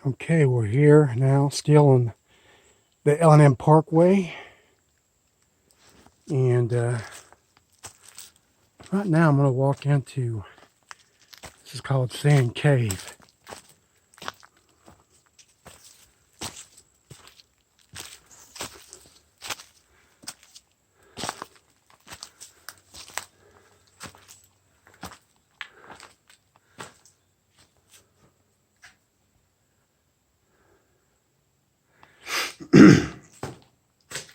Okay, we're here now, still on the L&M Parkway, and right now I'm going to walk into, this is called Sand Cave.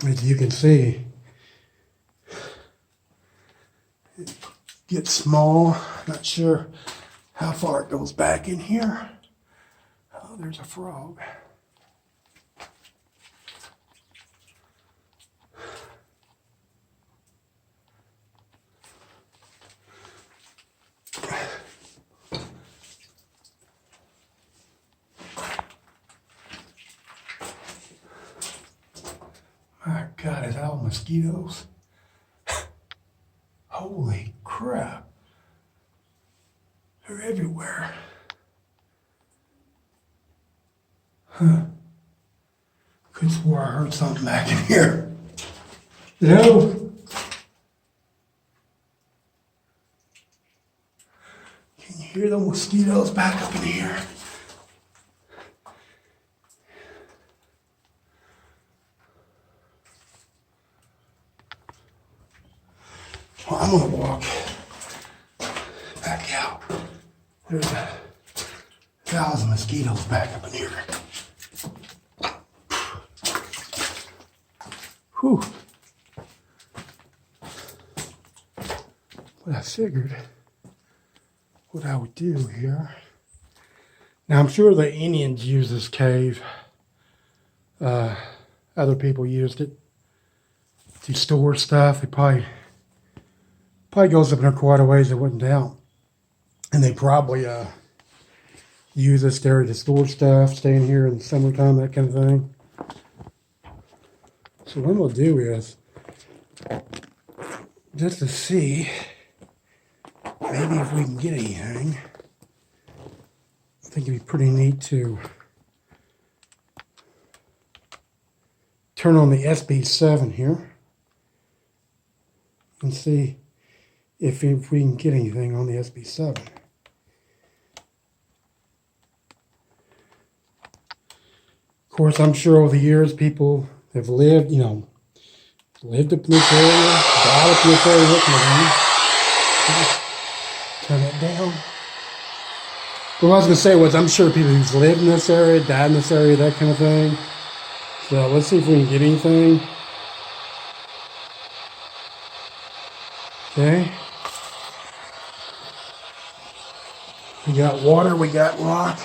As you can see, it gets small. Not sure how far it goes back in here. Oh, there's a frog. My God, is that all mosquitoes? Holy crap. They're everywhere. Huh. Could swear I heard something back in here. Hello? Can you hear the mosquitoes back up in here? Well, I'm gonna walk back out. There's 1,000 mosquitoes back up in here. Whew. What I figured what I would do here. Now I'm sure the Indians use this cave. Other people used it to store stuff. It probably goes up there quite a ways, I wouldn't doubt. And they probably use this area to store stuff, stay in here in the summertime, that kind of thing. So what I'm gonna do is, just to see, maybe if we can get anything, I think it'd be pretty neat to turn on the SB7 here and see if we can get anything on the SB7. Of course, I'm sure over the years people have lived, lived up in this area, died up in this area, looking at me. Turn it down. What I was going to say was, I'm sure people who've lived in this area, died in this area, that kind of thing. So let's see if we can get anything. Okay. We got water, we got rock.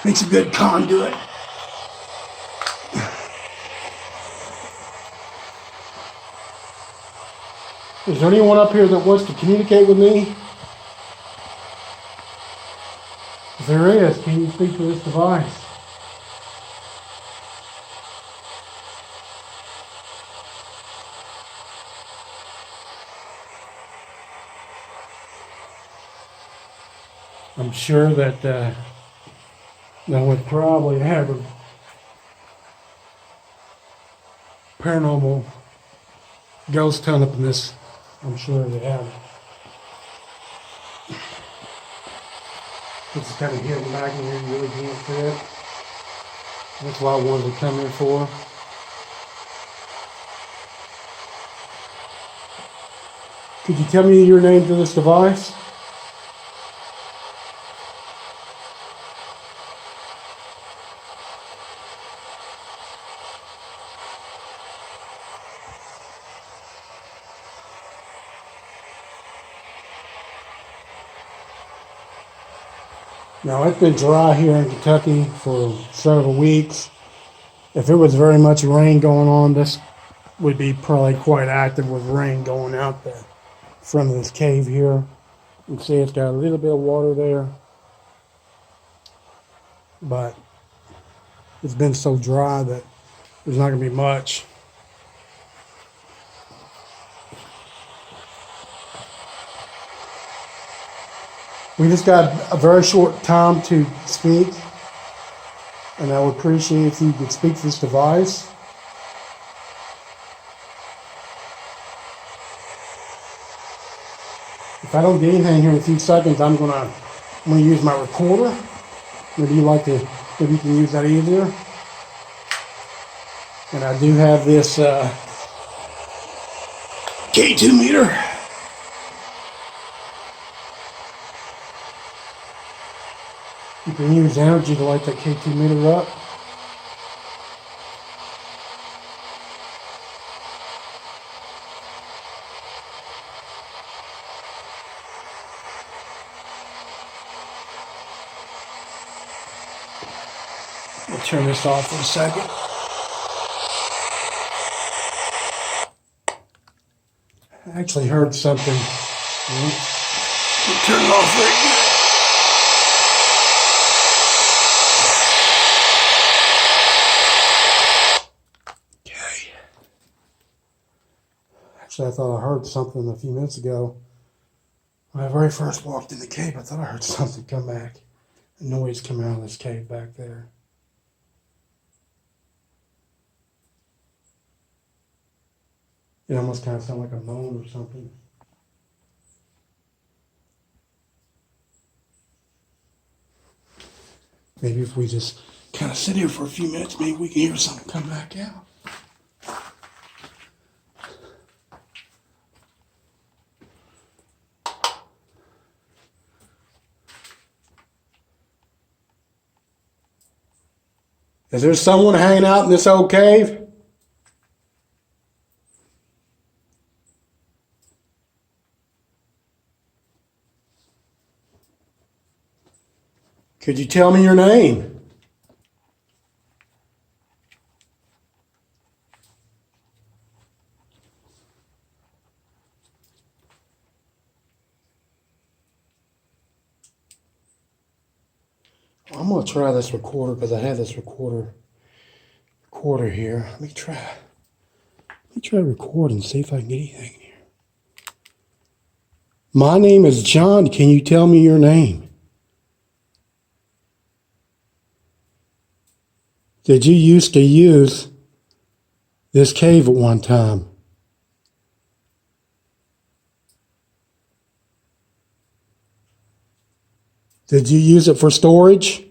Makes a good conduit. Is there anyone up here that wants to communicate with me? If there is, can you speak to this device? I'm sure that that would probably have a paranormal ghost hunt up in this. I'm sure they have. This is kind of hidden back in here, you really can't see it. That's why I wanted to come here for. Could you tell me your name to this device? Now, it's been dry here in Kentucky for several weeks. If it was very much rain going on, this would be probably quite active with rain going out the front of this cave here. You can see it's got a little bit of water there, but it's been so dry that there's not going to be much. We just got a very short time to speak. And I would appreciate if you could speak this device. If I don't get anything here in a few seconds, I'm gonna use my recorder. Maybe you can use that easier. And I do have this K2 meter. You can use energy to light that K2 meter up. We'll turn this off for a second. I actually heard something. We'll turn it off right here. Okay. Actually, I thought I heard something a few minutes ago. When I very first walked in the cave, I thought I heard something come back. A noise coming out of this cave back there. It almost kind of sounded like a moan or something. Maybe if we just kind of sit here for a few minutes, maybe we can hear something come back out. Is there someone hanging out in this old cave? Could you tell me your name? I'm going to try this recorder because I have this recorder here. Let me try record and see if I can get anything here. My name is John. Can you tell me your name? Did you used to use this cave at one time? Did you use it for storage?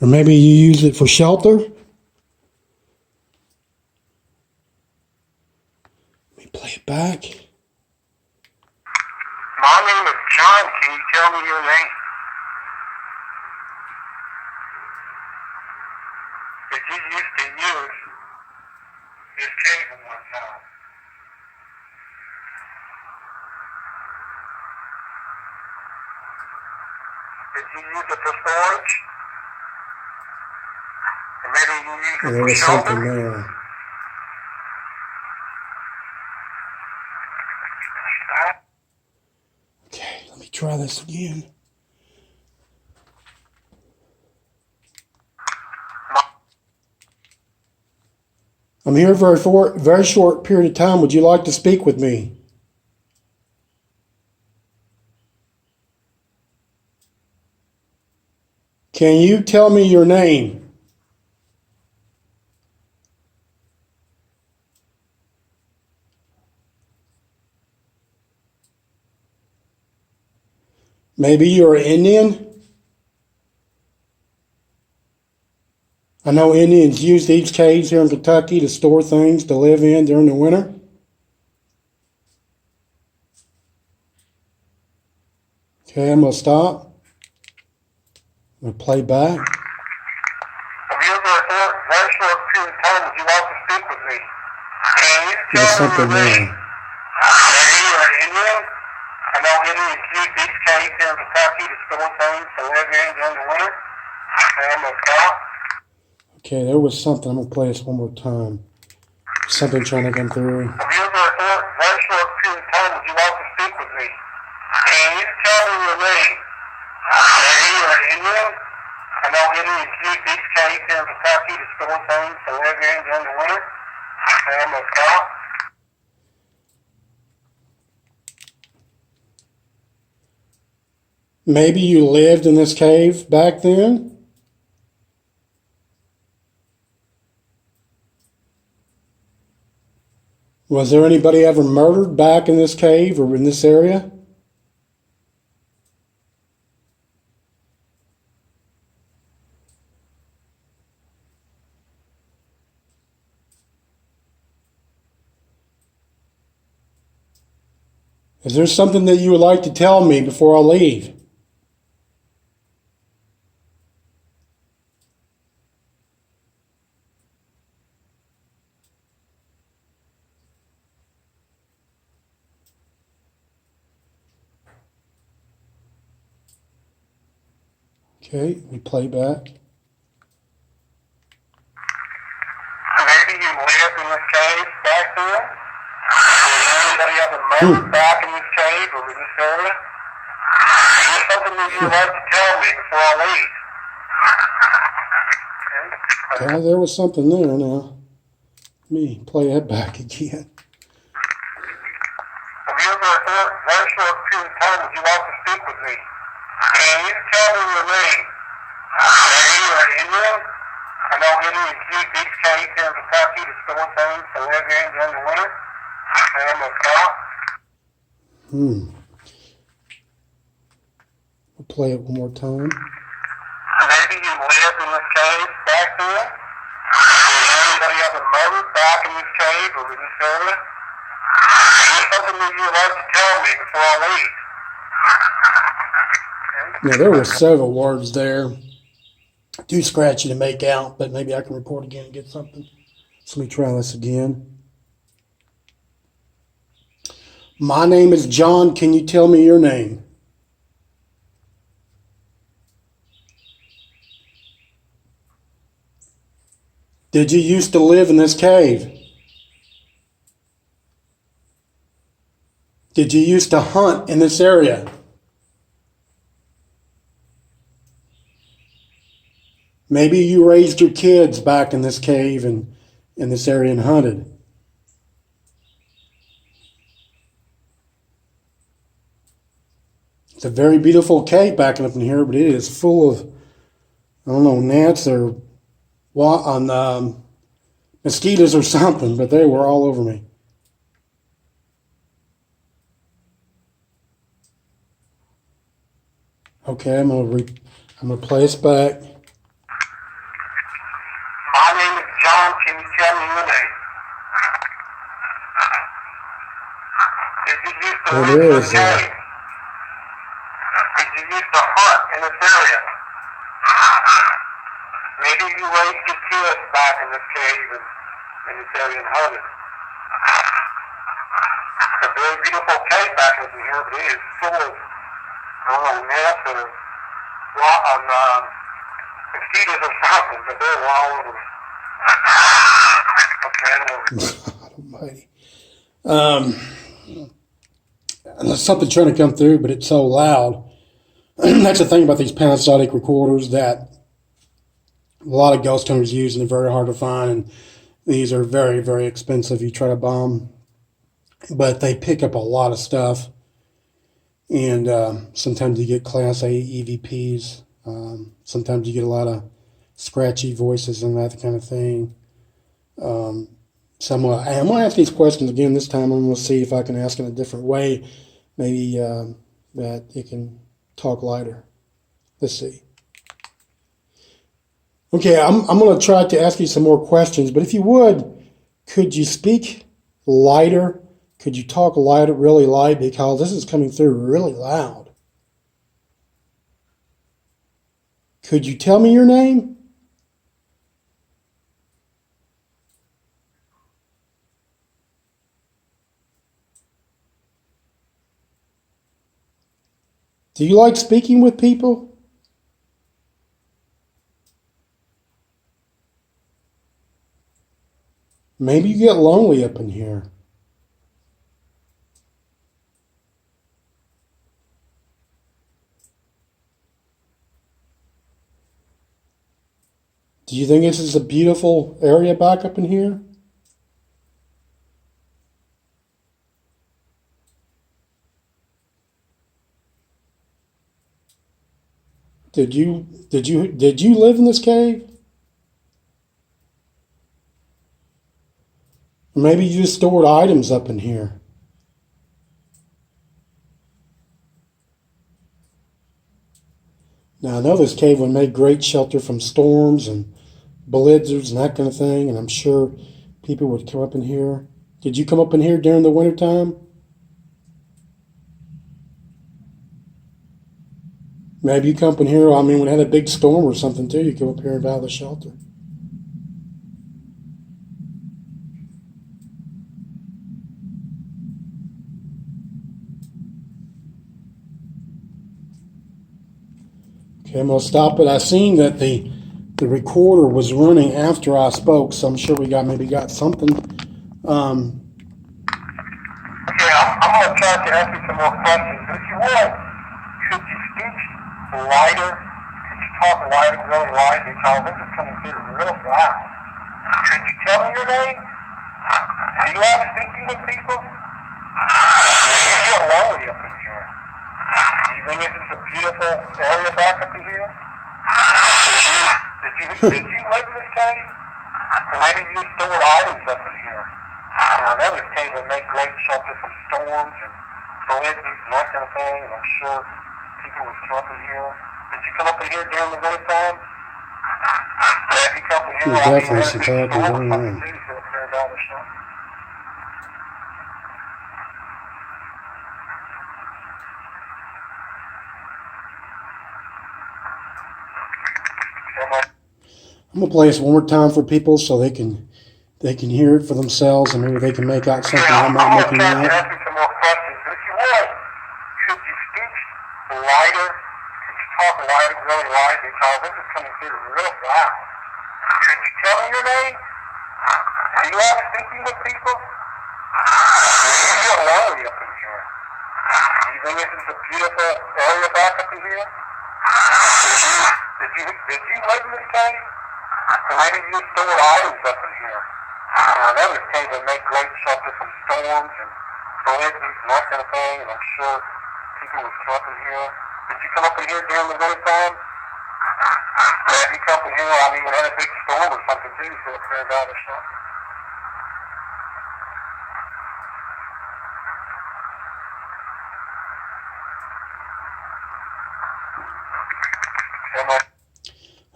Or maybe you use it for shelter? Let me play it back. My name is John. Can you tell me your name? Did you used to use this cave at one time? Did you use it for storage? Or maybe you use it There for was shelter? something there. Okay, let me try this again. I'm here for a very short period of time. Would you like to speak with me? Can you tell me your name? Maybe you're an Indian? I know Indians use these caves here in Kentucky to store things to live in during the winter. Okay, I'm going to stop. I'm going to play back. Have you ever for a very short period of time would you like to speak with me? Can you There's tell me something your name? there. Maybe you're an Indian? I know Indians use these caves here in Kentucky to store things to live in during the winter. And I'm going to stop. Okay, there was something. I'm going to play this one more time. Something trying to come through. Have you ever for a very short period of time would you like to speak with me? Can you tell me your name? Maybe you're an Indian? I know Indians use these caves here in Kentucky to store things to live in during the winter. And I'm going to stop. Maybe you lived in this cave back then? Was there anybody ever murdered back in this cave or in this area? Is there something that you would like to tell me before I leave? Okay, we play back. Maybe you lived in this cave back then? Did anybody ever murdered back in this cave or in this area? Is there something that you'd like to tell me before I leave? Yeah, there was something there now. Let me play that back again. Have you ever, for a very short period of time, would you like to speak with me? Can you tell me your name? Maybe you're an Indian? I know Indians use these caves here in Kentucky to store things to live in during the winter. And I'm a cop. I'll play it one more time. Maybe you lived in this cave back then? Did anybody ever murdered back in this cave or in this area? Is there something that you'd like to tell me before I leave? Now, there were several words there. Too scratchy to make out, but maybe I can report again and get something. So let me try this again. My name is John. Can you tell me your name? Did you used to live in this cave? Did you used to hunt in this area? Maybe you raised your kids back in this cave and in this area and hunted. It's a very beautiful cave back up in here, but it is full of, I don't know, gnats or mosquitoes or something, but they were all over me. Okay, I'm gonna play this back. My name is John. Can you tell me your name? Did you used to Well, live there in is this cave? Did you used to hunt in this area? Maybe you raised your kids back in this cave and in this area and hunted. It's a very beautiful cave back in here, but it is full of, I don't know, gnats or mosquitoes or something, but they're all over me. Okay, Almighty. There's something trying to come through, but it's so loud. That's the thing about these Panasonic recorders that a lot of ghost hunters use, and they're very hard to find. And these are very, very expensive. You try to buy them, but they pick up a lot of stuff. And sometimes you get Class A EVPs. Sometimes you get a lot of scratchy voices and that kind of thing. So I'm going to ask these questions again this time. I'm going to see if I can ask in a different way. Maybe that it can talk lighter. Let's see. Okay, I'm going to try to ask you some more questions, but if you would, could you speak lighter? Could you talk lighter, really light, because this is coming through really loud. Could you tell me your name? Do you like speaking with people? Maybe you get lonely up in here. Do you think this is a beautiful area back up in here? Did you live in this cave? Maybe you just stored items up in here. Now, I know this cave would make great shelter from storms and blizzards and that kind of thing, and I'm sure people would come up in here. Did you come up in here during the wintertime? Maybe you come up in here, I mean, when it had a big storm or something too, you come up here and out of the shelter. Okay, I'm going to stop it. I seen that the recorder was running after I spoke, so I'm sure we maybe got something. Okay, I'm going to try to ask you some more questions. If you would, could you speak lighter? Could you talk lighter, really light? Because this is coming through real loud. Could you tell me your name? Do you like speaking with people? You feel lonely up in here. Do you think this is a beautiful area back up in here? Did you live in this cave? Or maybe you stored items up in here? I know this cave would make great shelter from storms and blizzards and that kind of thing, and I'm sure people would come up in here. Did you come up in here during the wintertime? Yeah, if you come up in here, There's definitely some talking going on. I'm gonna play this one more time for people so they can hear it for themselves and maybe they can make out something I'm not making out. I'm going to ask you some more questions. If you would, could you speak lighter? Could you talk lighter, really light? Because this is coming through real loud. Could you tell me your name? Do you like speaking with people? You feel lonely up in here. Do you think this is a beautiful area back up in here? Did you live in this cave? Or maybe you stored items up in here? I know this cave would make great shelter from storms and blizzards and that kind of thing, and I'm sure people would come up in here. Did you come up in here during the wintertime? Yeah, if you come up in here, I mean, when it had a big storm or something too, so it's very bad or something.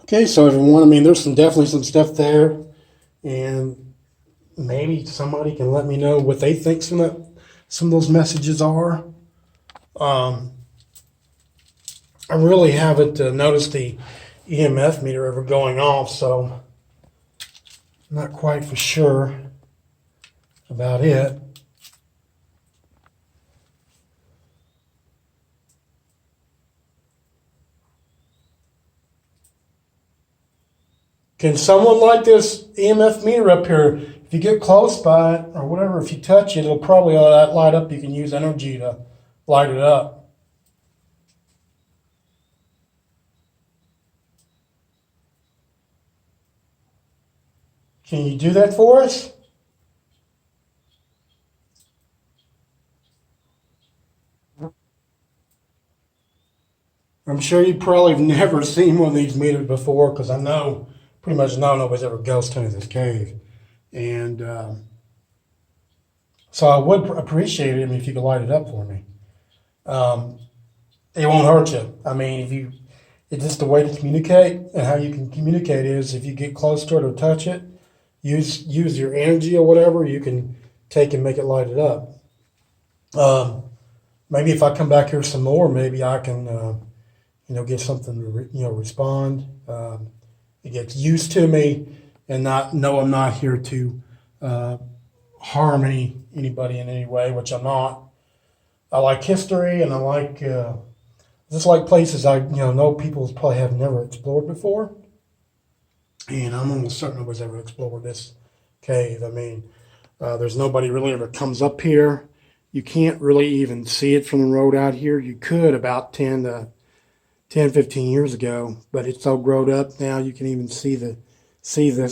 Okay, so everyone, I mean, there's definitely some stuff there, and maybe somebody can let me know what they think some of those messages are. I really haven't noticed the EMF meter ever going off, so I'm not quite for sure about it. Can someone light this EMF meter up here? If you get close by it or whatever, if you touch it, it'll probably light up. You can use energy to light it up. Can you do that for us? I'm sure you probably have never seen one of these meters before, because I know, pretty much know nobody's ever ghost hunted this cave. And so I would appreciate it if you could light it up for me. It won't hurt you. I mean, it's just a way to communicate, and how you can communicate is if you get close to it or touch it, use your energy or whatever, you can take and make it light it up. Maybe if I come back here some more, maybe I can, get something to, respond. It gets used to me and not know I'm not here to harm anybody in any way, which I'm not. I like history, and I like just like places I know people probably have never explored before. And I'm almost certain nobody's ever explored this cave. I mean, there's nobody really ever comes up here. You can't really even see it from the road out here. You could about 10, 15 years ago, but it's so grown up now you can even see this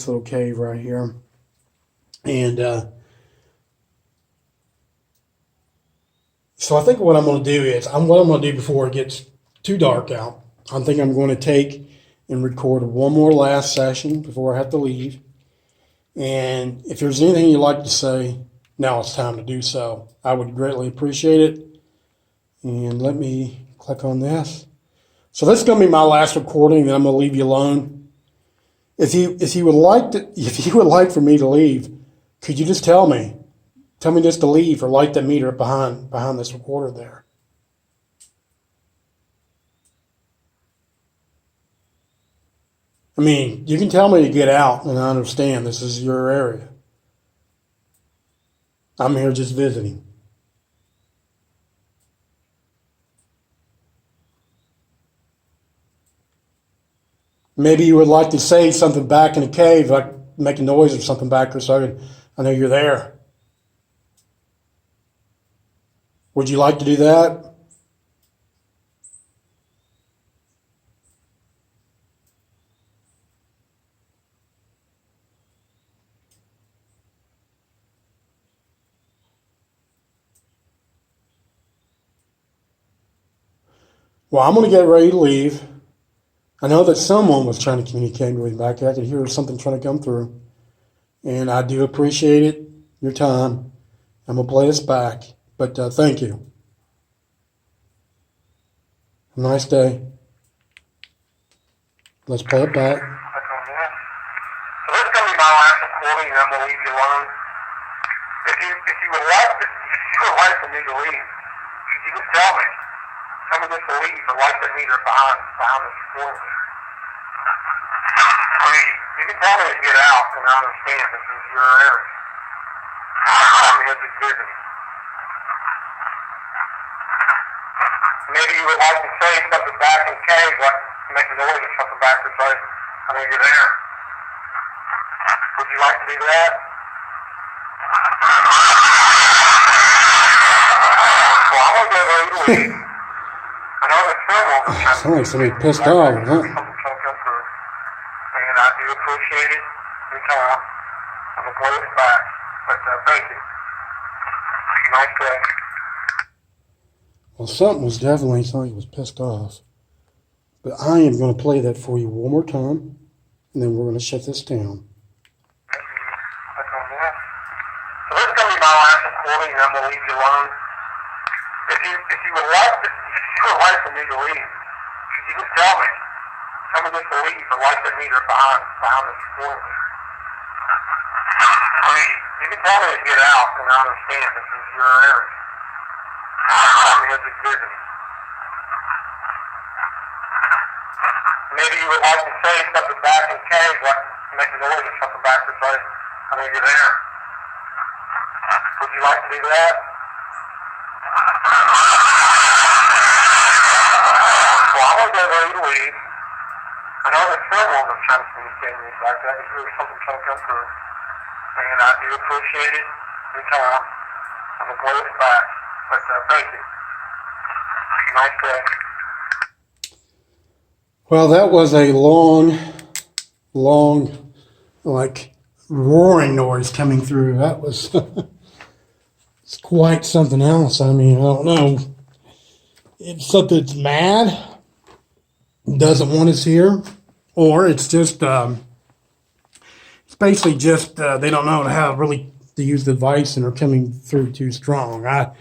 little cave right here. And so I think what I'm going to do is, what I'm going to do before it gets too dark out, I think I'm going to take and record one more last session before I have to leave. And if there's anything you'd like to say, now it's time to do so. I would greatly appreciate it. And let me click on this. So this is going to be my last recording, then I'm going to leave you alone. If you would like for me to leave, could you just tell me? Tell me just to leave or light the meter behind this recorder there. I mean, you can tell me to get out, and I understand this is your area. I'm here just visiting. Maybe you would like to say something back in the cave, like make a noise or something back there so I know you're there. Would you like to do that? Well, I'm going to get ready to leave. I know that someone was trying to communicate with me back there. I could hear something trying to come through. And I do appreciate it, your time. I'm going to play this back. But thank you. Have a nice day. Let's play it back. So this is going to be my last recording, and I'm going to leave you alone. If you would like for me to leave, could you just tell me? Tell me just to leave or light the meter behind this recording. I mean, you can tell me to get out, and I understand this is your area. I'm here just visiting. Maybe you would like to say something back in the cave, like make a noise or something back there, so I know you're there. Would you like to do that? Well, I'm going to go ready to leave. I know that someone was trying to Sounds like somebody pissed off, huh? something come through. And I do appreciate it. Your time. I'm going to play this back. But thank you. Nice day. Well, somebody was pissed off. But I am going to play that for you one more time, and then we're going to shut this down. So this is going to be my last recording, and I'm going to leave you alone. If you would like for me to leave, could you just tell me? Tell me just to leave or light the meter behind this recording. I mean, you can tell me to get out, and I understand this is your area. I'm here just visiting. Maybe you would like to say something back in the cave, like make a noise or something back there, so I know you're there. Would you like to do that? Well, I'm going to go ready to leave. I know that someone was trying to communicate with me back there. I could hear something trying to come through. And I do appreciate it. Your time. I'm going to play this back. But thank you. Nice day. Well, that was a long, like, roaring noise coming through. That was it's quite something else. I mean, I don't know. It's something that's mad, doesn't want us here, or it's just, it's basically just they don't know how really to use the device and are coming through too strong. I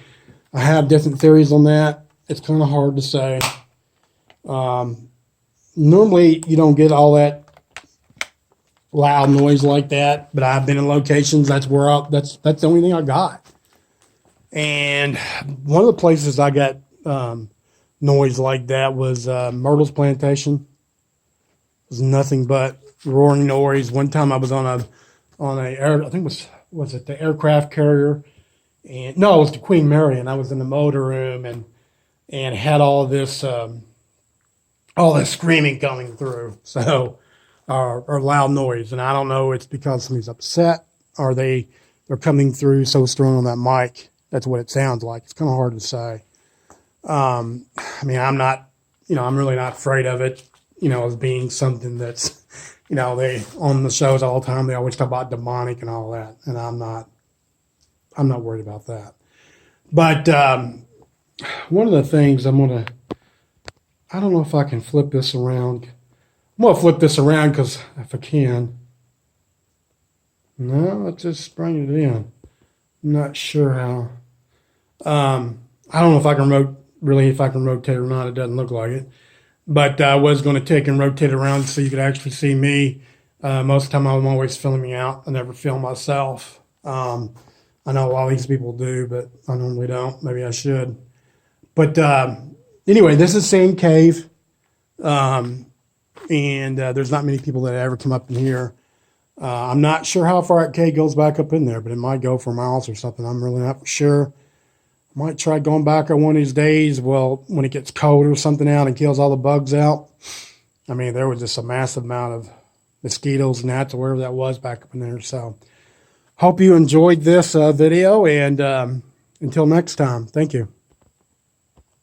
have different theories on that. It's kind of hard to say. Normally, you don't get all that loud noise like that, but I've been in locations that's the only thing I got. And one of the places I got noise like that was Myrtle's Plantation. It was nothing but roaring noise. One time I was on a I think was it the aircraft carrier, and no, it was the Queen Mary, and I was in the motor room and had all this screaming coming through, so or loud noise, and I don't know it's because somebody's upset or they're coming through so strong on that mic. That's what it sounds like. It's kind of hard to say. I mean, I'm really not afraid of it, as being something that's, they on the shows all the time they always talk about demonic and all that, and I'm not worried about that. But one of the things I don't know if I can flip this around. I'm going to flip this around because if I can. No, it just bring it in. I'm not sure how. I don't know if I can if I can rotate or not. It doesn't look like it. But I was going to take and rotate it around so you could actually see me. Most of the time I'm always filming me out. I never film myself. I know a lot of these people do, but I normally don't. Maybe I should. But anyway, this is Sand Cave. And there's not many people that ever come up in here. I'm not sure how far that cave goes back up in there, but it might go for miles or something. I'm really not for sure. Might try going back on one of these days. Well, when it gets cold or something out and kills all the bugs out. I mean, there was just a massive amount of mosquitoes, gnats, or whatever that was back up in there. So, hope you enjoyed this video, and until next time, thank you.